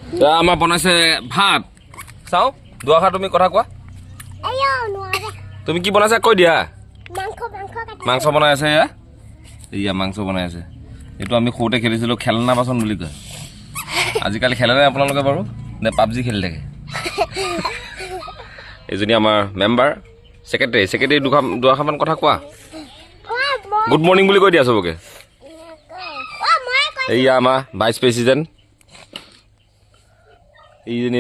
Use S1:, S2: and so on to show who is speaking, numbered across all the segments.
S1: আমাৰ বনাইছে ভাত চাওঁ দুআষাৰ তুমি কথা কোৱা তুমি কি বনাইছা কৈ দিয়া মাংস বনাই আছে এয়া মাংস বনাই আছে এইটো আমি সৰুতে খেলিছিলোঁ খেলনা বাচন বুলি কয় আজিকালি খেলে নাই আপোনালোকে বাৰু নে পাবজি খেলি থাকে এইজনী আমাৰ মেম্বাৰ ছেক্ৰেটাৰী দুআষাৰমান কথা কোৱা গুড মৰ্ণিং বুলি কৈ দিয়া চবকে এইয়া আমাৰ ভাইচ প্ৰেচিডেণ্ট এইজনী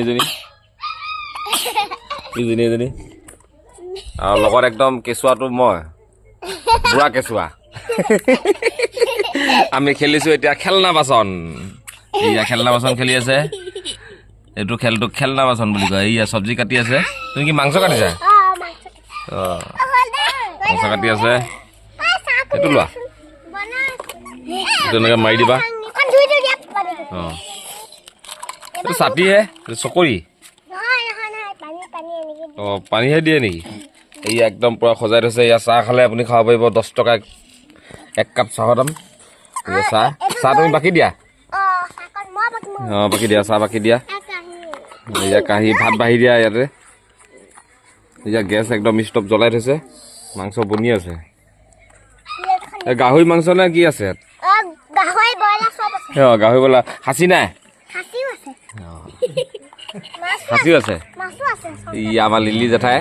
S1: আৰু লগত একদম কেঁচুৱাটো মই বুঢ়া কেঁচুৱা আমি খেলিছোঁ এতিয়া খেলনা বাচন এইয়া খেলনা বাচন খেলি আছে এইটো খেলটোক খেলনা বাচন বুলি কয় এইয়া চব্জি কাটি আছে তুমি কি মাংস কাটিছা অঁ মাংস কাটি আছে এইটো লোৱা এইটো এনেকৈ মাৰি দিবা অঁ এইটো ছাতিহে চকৰি অঁ পানীহে দিয়ে নেকি এইয়া একদম পূৰা সজাই থৈছে এয়া চাহ খালে আপুনি খাব পাৰিব 10 টকা 1 কাপ চাহৰ দাম চাহ তুমি বাকী দিয়া অঁ বাকী দিয়া চাহ বাকী দিয়া এয়া কাঁহী ভাত বাঢ়ি দিয়া ইয়াতে এয়া গেছ একদম ষ্টভ জ্বলাই থৈছে মাংস বনি আছে গাহৰি মাংস নে কি আছে গাহৰি বলা সাঁচি নাই সাঁচিও আছে ই আমাৰ লিলি জেঠাই